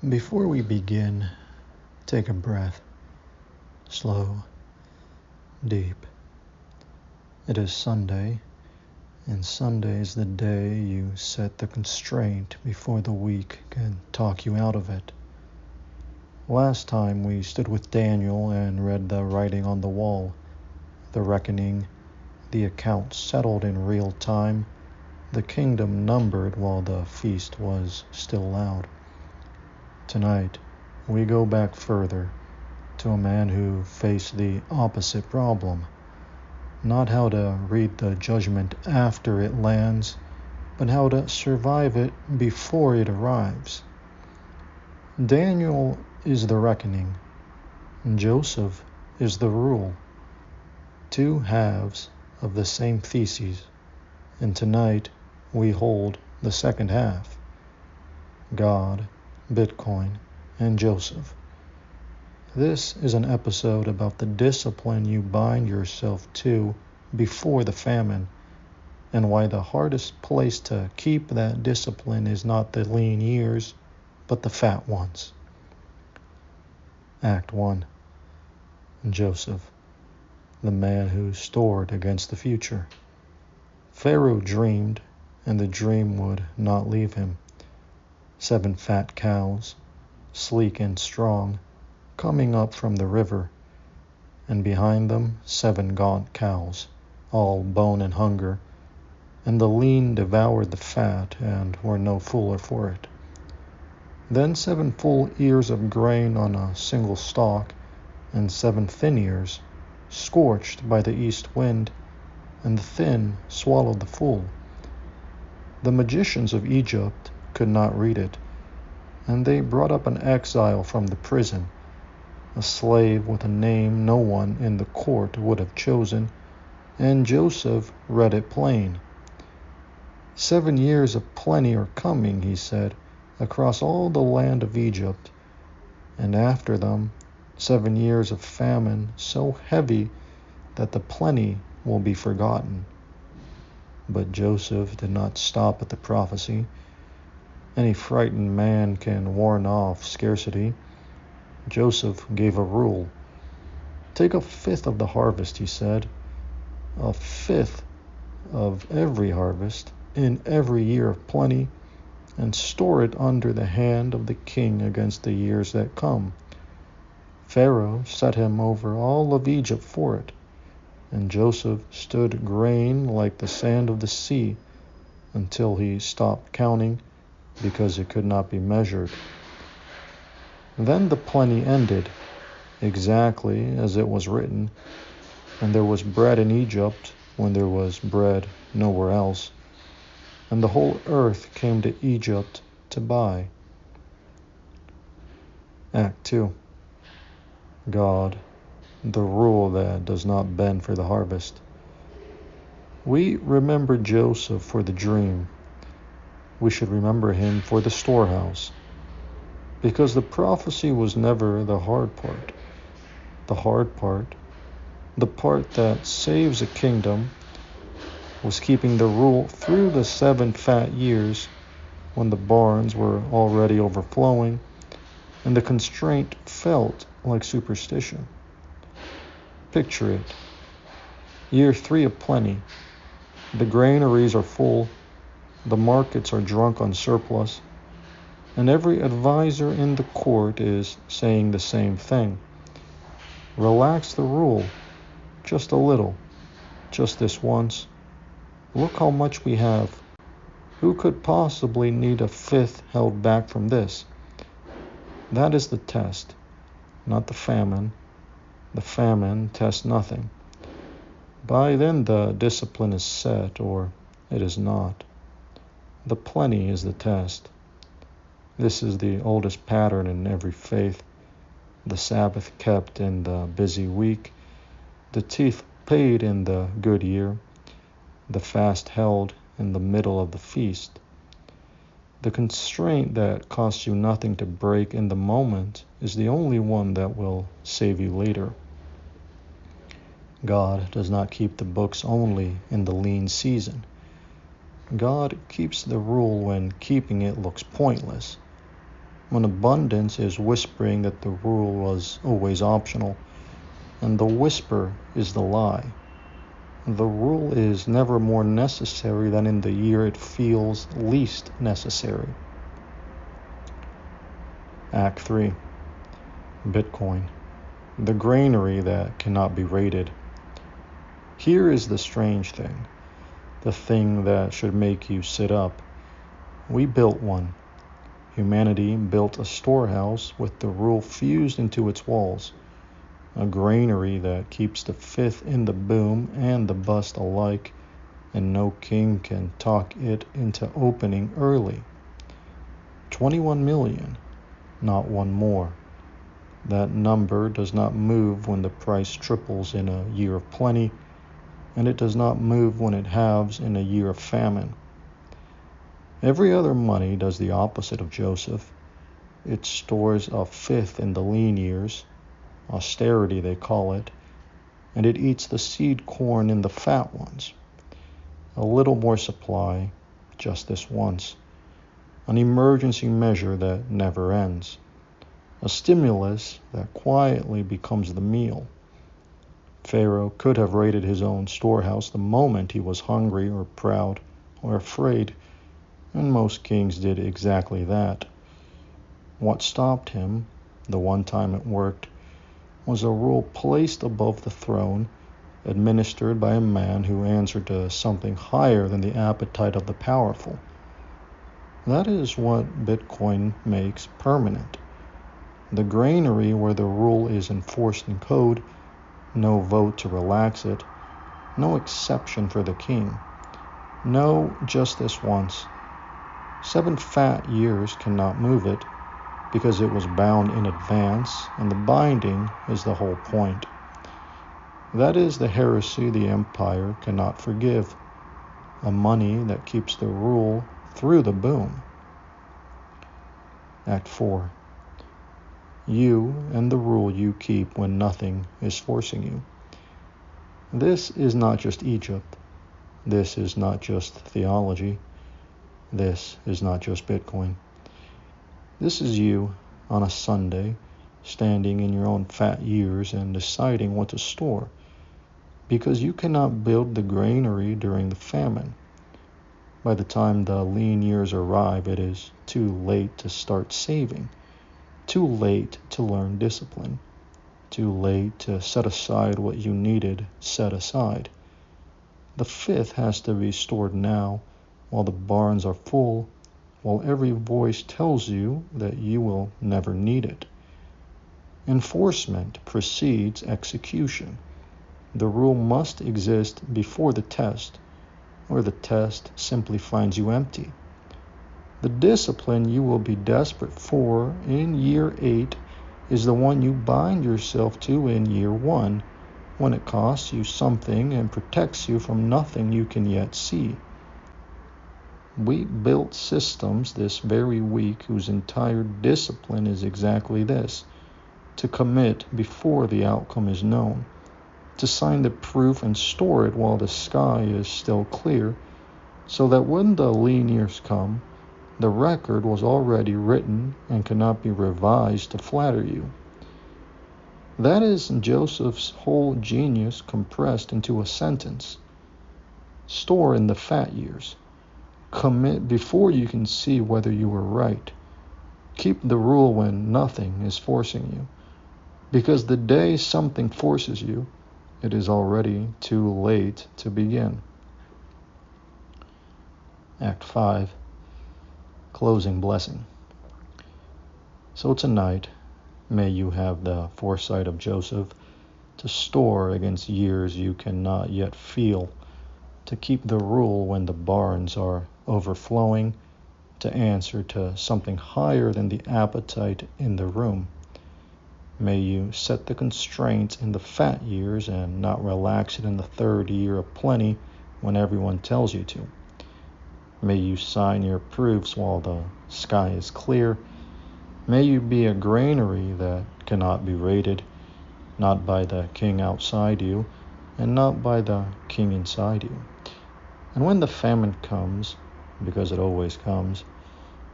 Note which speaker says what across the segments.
Speaker 1: Before we begin, take a breath, slow, deep. It is Sunday, and Sunday is the day you set the constraint before the week can talk you out of it. Last time we stood with Daniel and read the writing on the wall, the reckoning, the account settled in real time, the kingdom numbered while the feast was still loud. Tonight, we go back further to a man who faced the opposite problem. Not how to read the judgment after it lands, but how to survive it before it arrives. Daniel is the reckoning, and Joseph is the rule. Two halves of the same thesis, and tonight we hold the second half. God, Bitcoin, and Joseph. This is an episode about the discipline you bind yourself to before the famine, and why the hardest place to keep that discipline is not the lean years, but the fat ones. Act 1. Joseph, the man who stored against the future. Pharaoh dreamed, and the dream would not leave him. 7 fat cows, sleek and strong, coming up from the river, and behind them 7 gaunt cows, all bone and hunger, and the lean devoured the fat and were no fuller for it. Then 7 full ears of grain on a single stalk, and 7 thin ears, scorched by the east wind, and the thin swallowed the full. The magicians of Egypt could not read it, and they brought up an exile from the prison, a slave with a name no one in the court would have chosen, and Joseph read it plain. 7 years of plenty are coming, he said, across all the land of Egypt, and after them 7 years of famine so heavy that the plenty will be forgotten. But Joseph did not stop at the prophecy. Any frightened man can warn off scarcity. Joseph gave a rule. Take 1/5 of the harvest, he said, 1/5 of every harvest in every year of plenty, and store it under the hand of the king against the years that come. Pharaoh set him over all of Egypt for it, and Joseph stood grain like the sand of the sea until he stopped counting because it could not be measured. Then the plenty ended, exactly as it was written, and there was bread in Egypt when there was bread nowhere else, and the whole earth came to Egypt to buy. Act 2. God, the rule that does not bend for the harvest. We remember Joseph for the dream. We should remember him for the storehouse, because the prophecy was never the hard part. The hard part, the part that saves a kingdom, was keeping the rule through the 7 fat years when the barns were already overflowing and the constraint felt like superstition. Picture it. Year 3 of plenty. The granaries are full, the markets are drunk on surplus, and every advisor in the court is saying the same thing. Relax the rule, just a little, just this once. Look how much we have. Who could possibly need 1/5 held back from this? That is the test, not the famine. The famine tests nothing. By then the discipline is set, or it is not. The plenty is the test. This is the oldest pattern in every faith. The Sabbath kept in the busy week, the teeth paid in the good year, the fast held in the middle of the feast. The constraint that costs you nothing to break in the moment is the only one that will save you later. God does not keep the books only in the lean season. God keeps the rule when keeping it looks pointless. when abundance is whispering that the rule was always optional, and the whisper is the lie. The rule is never more necessary than in the year it feels least necessary. Act 3. Bitcoin, the granary that cannot be rated. Here is the strange thing, the thing that should make you sit up. We built one. Humanity built a storehouse with the rule fused into its walls, a granary that keeps the fifth in the boom and the bust alike, and no king can talk it into opening early. 21 million, not one more. That number does not move when the price triples in a year of plenty, and it does not move when it halves in a year of famine. Every other money does the opposite of Joseph. It stores a fifth in the lean years, austerity they call it, and it eats the seed corn in the fat ones. A little more supply, just this once. An emergency measure that never ends. A stimulus that quietly becomes the meal. Pharaoh could have raided his own storehouse the moment he was hungry or proud or afraid, and most kings did exactly that. What stopped him, the one time it worked, was a rule placed above the throne, administered by a man who answered to something higher than the appetite of the powerful. That is what Bitcoin makes permanent. The granary where the rule is enforced in code, no vote to relax it, no exception for the king. No, just this once. 7 fat years cannot move it, because it was bound in advance, and the binding is the whole point. That is the heresy the empire cannot forgive, a money that keeps the rule through the boom. Act 4. You and the rule you keep when nothing is forcing you. This is not just Egypt. This is not just theology. This is not just Bitcoin. This is you on a Sunday, standing in your own fat years and deciding what to store, because you cannot build the granary during the famine. By the time the lean years arrive, it is too late to start saving, too late to learn discipline, too late to set aside what you needed set aside. The fifth has to be stored now, while the barns are full, while every voice tells you that you will never need it. Enforcement precedes execution. The rule must exist before the test, or the test simply finds you empty. The discipline you will be desperate for in year 8 is the one you bind yourself to in year 1, when it costs you something and protects you from nothing you can yet see. We built systems this very week whose entire discipline is exactly this: to commit before the outcome is known, to sign the proof and store it while the sky is still clear, so that when the lean years come, the record was already written and cannot be revised to flatter you. That is Joseph's whole genius compressed into a sentence. Store in the fat years. Commit before you can see whether you were right. Keep the rule when nothing is forcing you, because the day something forces you, it is already too late to begin. Act 5. Closing blessing. So tonight, may you have the foresight of Joseph to store against years you cannot yet feel, to keep the rule when the barns are overflowing, to answer to something higher than the appetite in the room. May you set the constraints in the fat years and not relax it in the 3rd year of plenty when everyone tells you to. May you sign your proofs while the sky is clear. May you be a granary that cannot be raided, not by the king outside you, and not by the king inside you. And when the famine comes, because it always comes,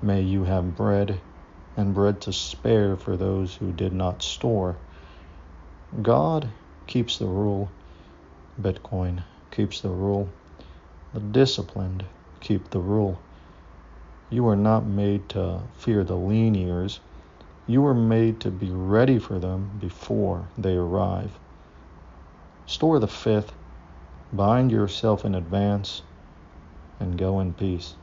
Speaker 1: may you have bread, and bread to spare for those who did not store. God keeps the rule. Bitcoin keeps the rule. The disciplined keep the rule. You are not made to fear the lean years. You were made to be ready for them before they arrive. Store the fifth, bind yourself in advance, and go in peace.